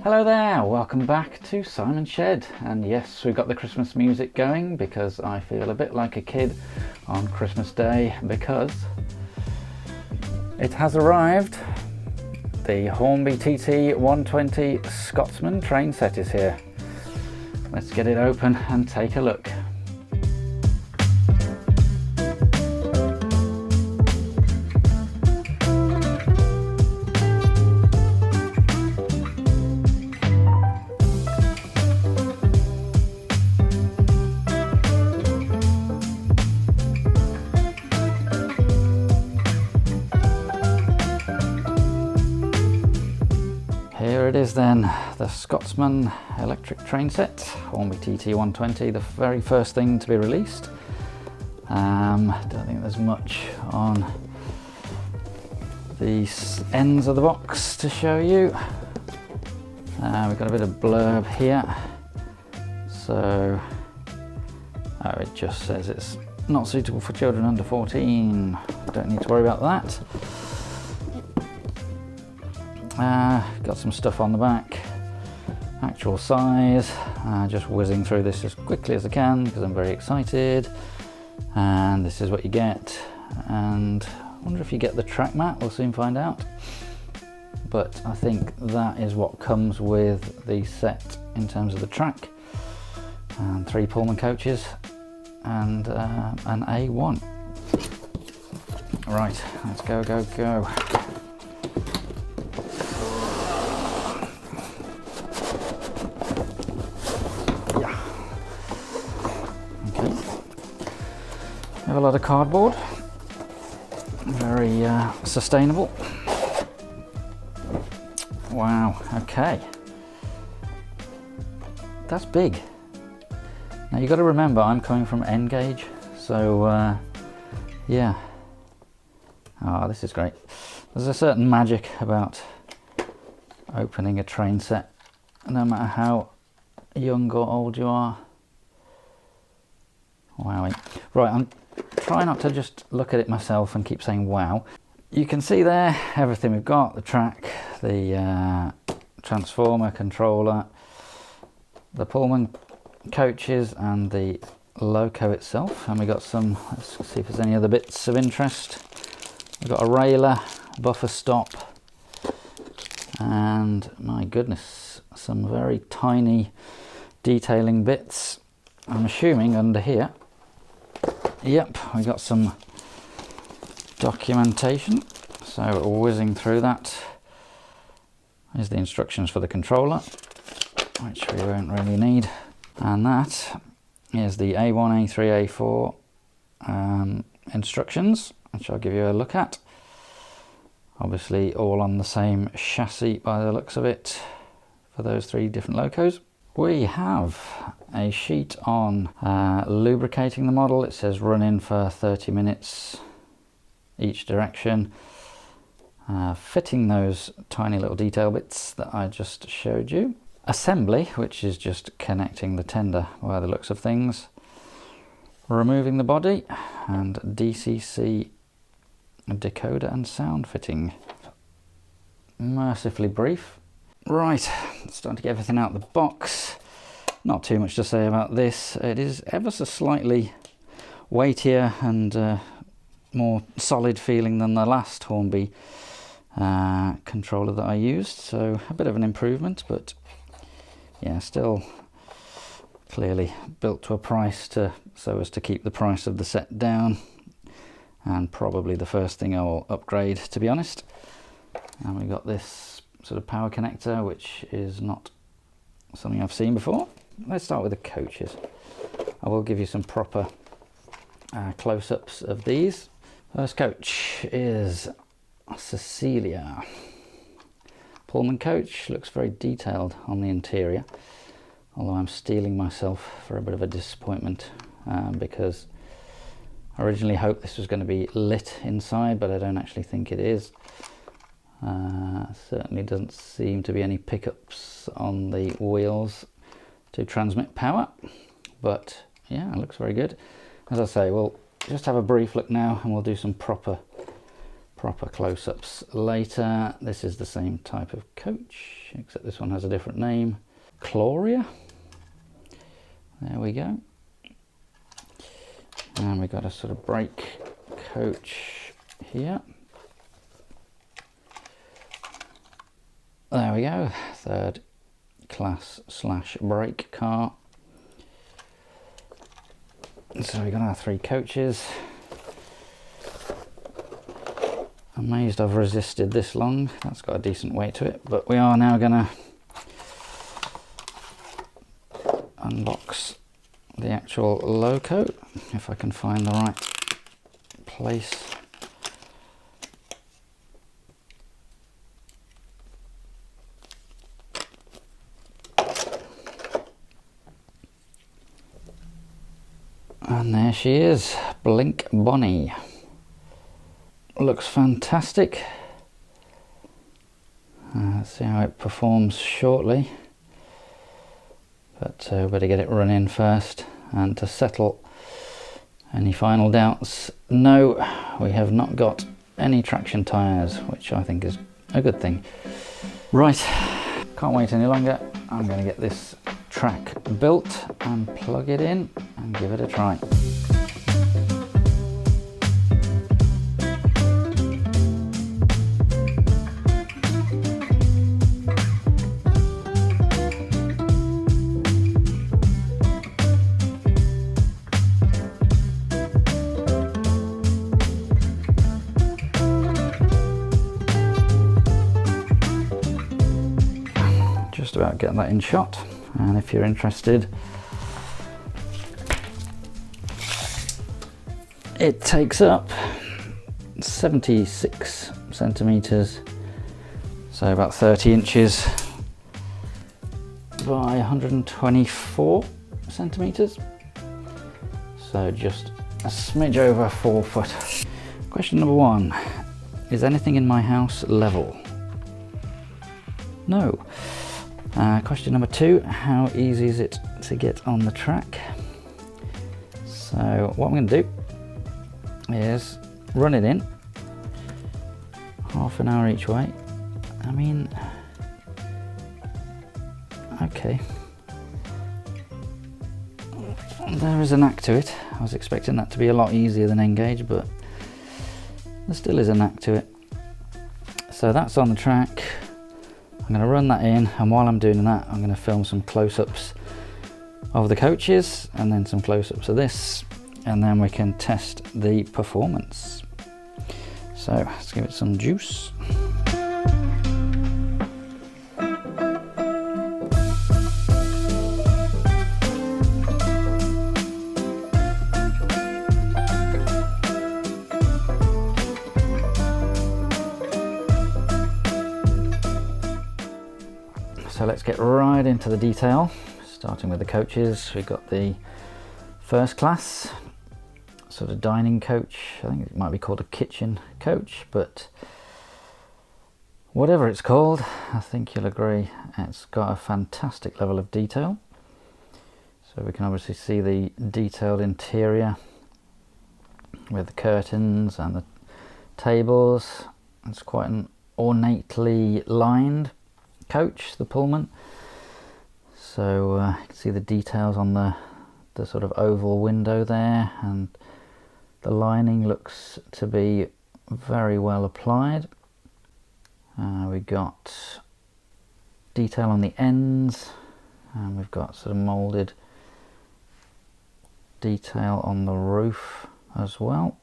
Hello there, welcome back to Simon Shed. And yes, we've got the Christmas music going because I feel a bit like a kid on Christmas Day because it has arrived. The Hornby TT 120 Scotsman train set is here. Let's get it open and take a look. Here it is then, the Scotsman electric train set, Hornby TT 120, the very first thing to be released. Don't think there's much on the ends of the box to show you. We've got a bit of blurb here. So, it just says it's not suitable for children under 14. Don't need to worry about that. Got some stuff on the back, actual size, just whizzing through this as quickly as I can because I'm very excited. And this is what you get, and I wonder if you get the track mat, we'll soon find out. But I think that is what comes with the set in terms of the track, and 3 Pullman coaches and an A1. Right, let's go. Have a lot of cardboard, very sustainable. Wow, okay, that's big. Now you got to remember I'm coming from N gauge, so yeah. Oh, this is great. There's a certain magic about opening a train set, no matter how young or old you are. Wowie. Right, I'm trying not to just look at it myself and keep saying wow. You can see there everything we've got, the track, the transformer, controller, the Pullman coaches and the loco itself. And we got some, let's see if there's any other bits of interest. We've got a railer, buffer stop, and my goodness, some very tiny detailing bits. I'm assuming under here. Yep, we got some documentation, so we're whizzing through that. Here's the instructions for the controller, which we won't really need, and that is the A1, A3, A4 instructions, which I'll give you a look at. Obviously all on the same chassis by the looks of it for those 3 different locos. We have a sheet on lubricating the model. It says run in for 30 minutes each direction. Fitting those tiny little detail bits that I just showed you. Assembly, which is just connecting the tender by the looks of things. Removing the body, and DCC decoder and sound fitting. Mercifully brief. Right, starting to get everything out of the box. Not too much to say about this. It is ever so slightly weightier and more solid feeling than the last Hornby controller that I used, so a bit of an improvement, but yeah, still clearly built to a price so as to keep the price of the set down, and probably the first thing I will upgrade, to be honest. And we've got this sort of power connector, which is not something I've seen before. Let's start with the coaches. I will give you some proper close-ups of these. First coach is Cecilia. Pullman coach, looks very detailed on the interior, although I'm steeling myself for a bit of a disappointment because I originally hoped this was going to be lit inside, but I don't actually think it is. Certainly doesn't seem to be any pickups on the wheels to transmit power, but yeah, it looks very good. As I say, we'll just have a brief look now and we'll do some proper proper close-ups later. This is the same type of coach, except this one has a different name. Gloria. There we go. And we got a sort of brake coach here. There we go, third class / brake car. So we got our 3 coaches. Amazed I've resisted this long. That's got a decent weight to it, but we are now gonna unbox the actual loco, if I can find the right place. And there she is, Blink Bonny. Looks fantastic. Let's see how it performs shortly. But better get it running first. And to settle any final doubts, no, we have not got any traction tyres, which I think is a good thing. Right, can't wait any longer. I'm going to get this track built and plug it in and give it a try. Just about get that in shot, and if you're interested, it takes up 76 centimeters, so about 30 inches by 124 centimeters, so just a smidge over 4 foot. Question number 1, is anything in my house level? No. Question number 2, how easy is it to get on the track? So what I'm going to do is run it in, half an hour each way. I mean, okay, there is a knack to it. I was expecting that to be a lot easier than Engage, but there still is a knack to it. So that's on the track. I'm going to run that in, and while I'm doing that, I'm going to film some close-ups of the coaches and then some close-ups of this, and then we can test the performance. So let's give it some juice. So let's get right into the detail, starting with the coaches. We've got the first class, sort of dining coach. I think it might be called a kitchen coach, but whatever it's called, I think you'll agree it's got a fantastic level of detail. So we can obviously see the detailed interior with the curtains and the tables. It's quite an ornately lined coach, the Pullman. So you can see the details on the sort of oval window there, and the lining looks to be very well applied. We've got detail on the ends, and we've got sort of moulded detail on the roof as well.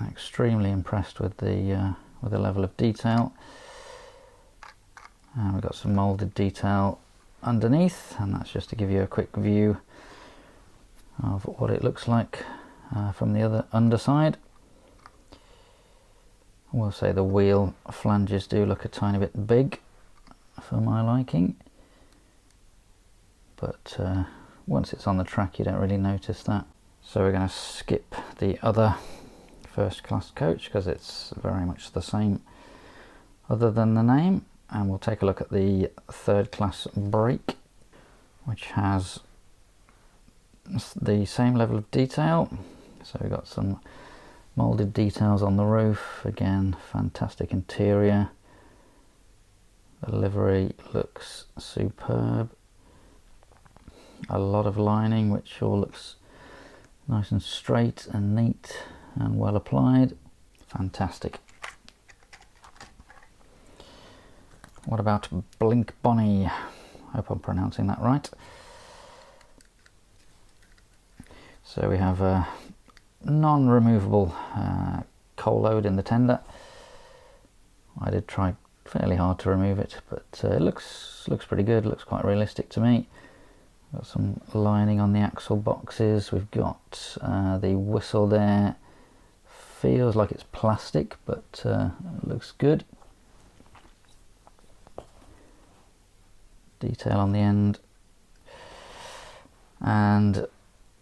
Extremely impressed with the level of detail, and we've got some moulded detail underneath, and that's just to give you a quick view of what it looks like from the other underside. I will say the wheel flanges do look a tiny bit big for my liking, but once it's on the track you don't really notice that. So we're going to skip the other first class coach because it's very much the same other than the name, and we'll take a look at the third class brake, which has the same level of detail. So we've got some moulded details on the roof. Again, fantastic interior. The livery looks superb. A lot of lining, which all looks nice and straight and neat and well applied. Fantastic. What about Blink Bonny? Hope I'm pronouncing that right. So we have a non-removable coal load in the tender. I did try fairly hard to remove it, but it looks pretty good. It looks quite realistic to me. Got some lining on the axle boxes. We've got the whistle there. Feels like it's plastic, but it looks good. Detail on the end. And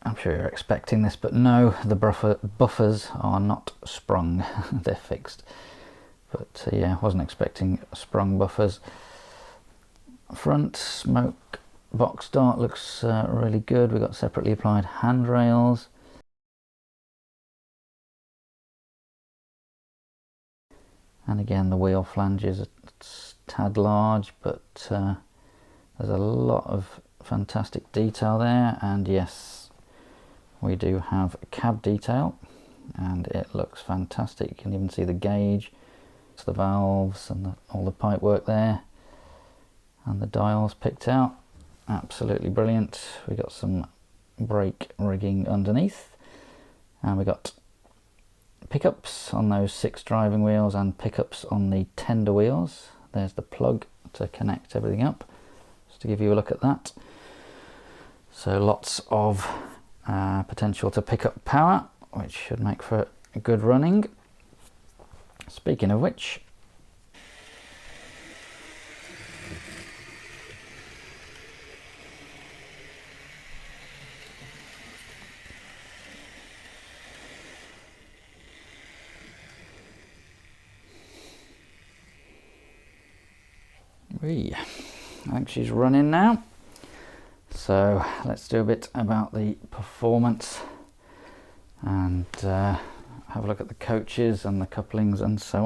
I'm sure you're expecting this, but no, the buffers are not sprung. They're fixed. But yeah, wasn't expecting sprung buffers. Front smoke box dart looks really good. We've got separately applied handrails. And again, the wheel flanges are a tad large, but there's a lot of fantastic detail there. And yes, we do have a cab detail, and it looks fantastic. You can even see the gauge, the valves, and all the pipe work there, and the dials picked out. Absolutely brilliant. We got some brake rigging underneath, and we got pickups on those 6 driving wheels and pickups on the tender wheels. There's the plug to connect everything up, just to give you a look at that. So lots of potential to pick up power, which should make for good running. Speaking of which, I think she's running now. So let's do a bit about the performance and have a look at the coaches and the couplings and so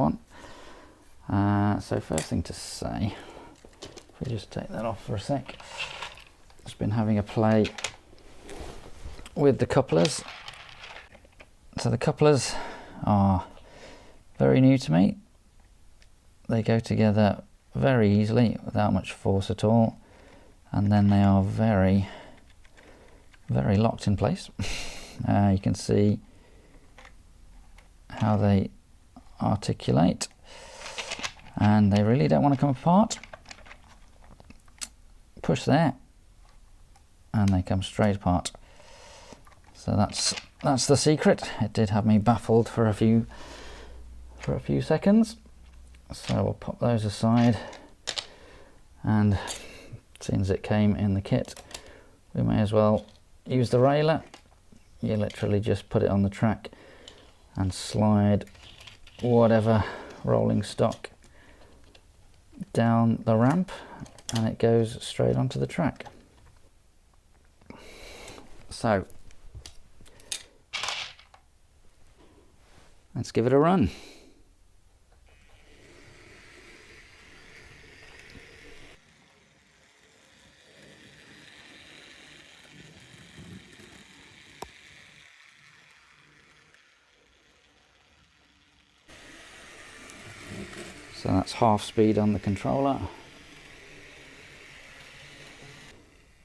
on. So first thing to say, if we just take that off for a sec, I've been having a play with the couplers. So the couplers are very new to me. They go together very easily without much force at all, and then they are very locked in place. You can see how they articulate, and they really don't want to come apart. Push there and they come straight apart. So that's the secret. It did have me baffled for a few seconds. So we'll pop those aside, and since it came in the kit, we may as well use the railer. You literally just put it on the track and slide whatever rolling stock down the ramp, and it goes straight onto the track. So let's give it a run. So that's half speed on the controller.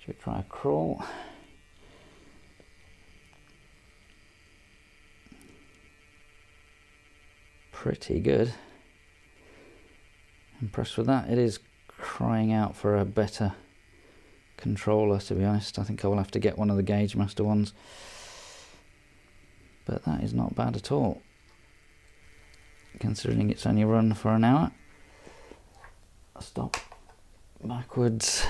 Should we try a crawl? Pretty good. Impressed with that. It is crying out for a better controller, to be honest. I think I will have to get one of the Gauge Master ones. But that is not bad at all, considering it's only run for an hour. Stop backwards.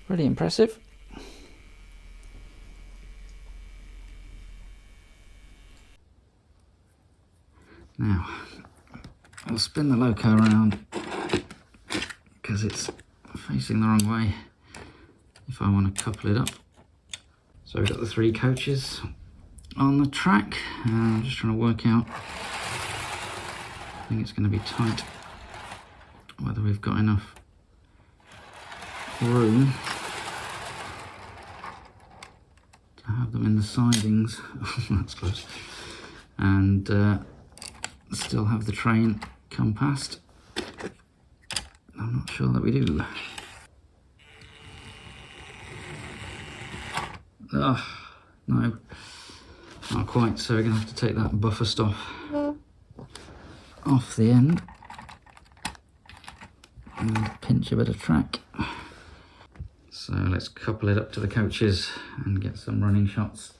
Pretty impressive. Now, I'll spin the loco around because it's facing the wrong way if I want to couple it up. So we've got the 3 coaches on the track, and I'm just trying to work out, I think it's going to be tight, whether we've got enough room to have them in the sidings. That's close. And still have the train come past. I'm not sure that we do. Oh, no, not quite. So we're going to have to take that buffer stop off the end and pinch a bit of track. So let's couple it up to the coaches and get some running shots.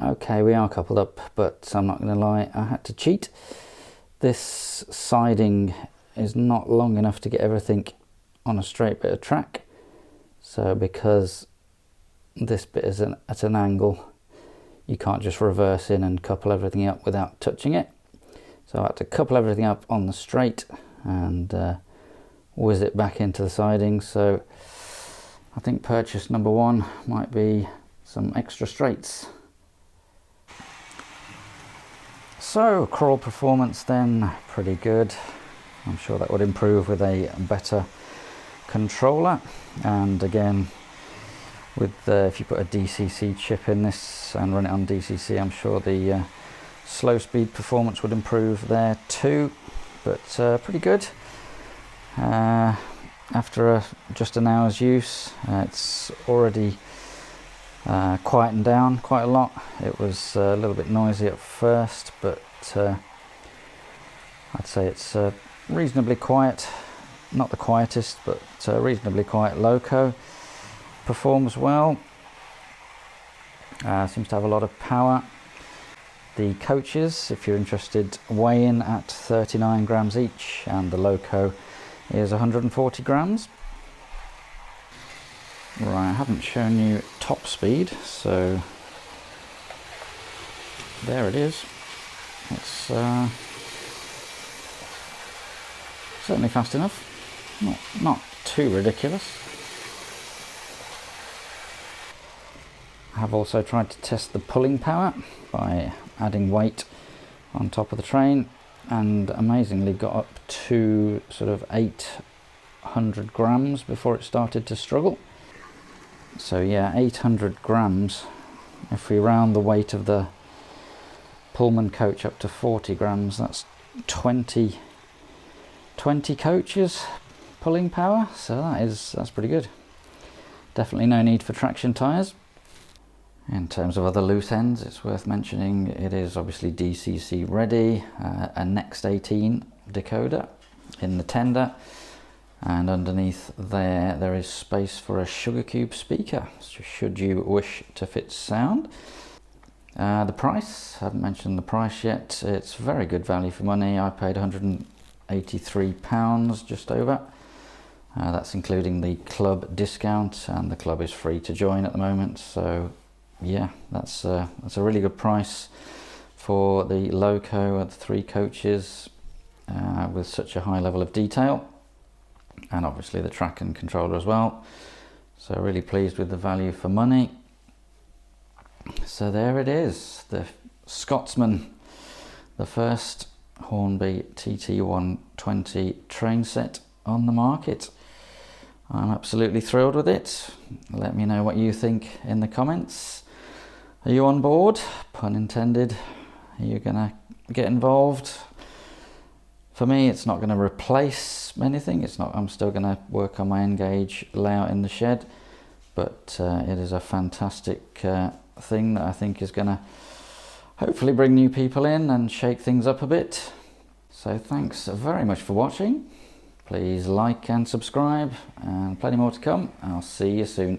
Okay, we are coupled up, but I'm not going to lie, I had to cheat. This siding is not long enough to get everything on a straight bit of track. So because this bit is at an angle, you can't just reverse in and couple everything up without touching it. So I had to couple everything up on the straight and whiz it back into the siding. So I think purchase number 1 might be some extra straights. So crawl performance then, pretty good. I'm sure that would improve with a better controller. And again, with if you put a DCC chip in this and run it on DCC, I'm sure the slow speed performance would improve there too. But pretty good. After just an hour's use, it's already quietened down quite a lot. It was a little bit noisy at first, but I'd say it's reasonably quiet. Not the quietest, but reasonably quiet loco. Performs well. Seems to have a lot of power. The coaches, if you're interested, weigh in at 39 grams each, and the loco is 140 grams. Right, I haven't shown you top speed, so there it is. It's certainly fast enough, not too ridiculous. I have also tried to test the pulling power by adding weight on top of the train, and amazingly got up to sort of 800 grams before it started to struggle. So yeah, 800 grams. If we round the weight of the Pullman coach up to 40 grams, that's 20 coaches pulling power. So that's pretty good. Definitely no need for traction tyres. In terms of other loose ends, it's worth mentioning it is obviously DCC ready, a Next 18 decoder in the tender. And underneath there is space for a sugar cube speaker, should you wish to fit sound. The price, I haven't mentioned the price yet. It's very good value for money. I paid £183 just over. That's including the club discount, and the club is free to join at the moment. So yeah, that's a really good price for the loco at the 3 coaches with such a high level of detail. And obviously the track and controller as well. So really pleased with the value for money. So there it is, the Scotsman, the first Hornby TT 120 train set on the market. I'm absolutely thrilled with it. Let me know what you think in the comments. Are you on board? Pun intended. Are you gonna get involved? For me, it's not going to replace anything. I'm still going to work on my N-gauge layout in the shed, but it is a fantastic thing that I think is going to hopefully bring new people in and shake things up a bit. So thanks very much for watching. Please like and subscribe, and plenty more to come. I'll see you soon.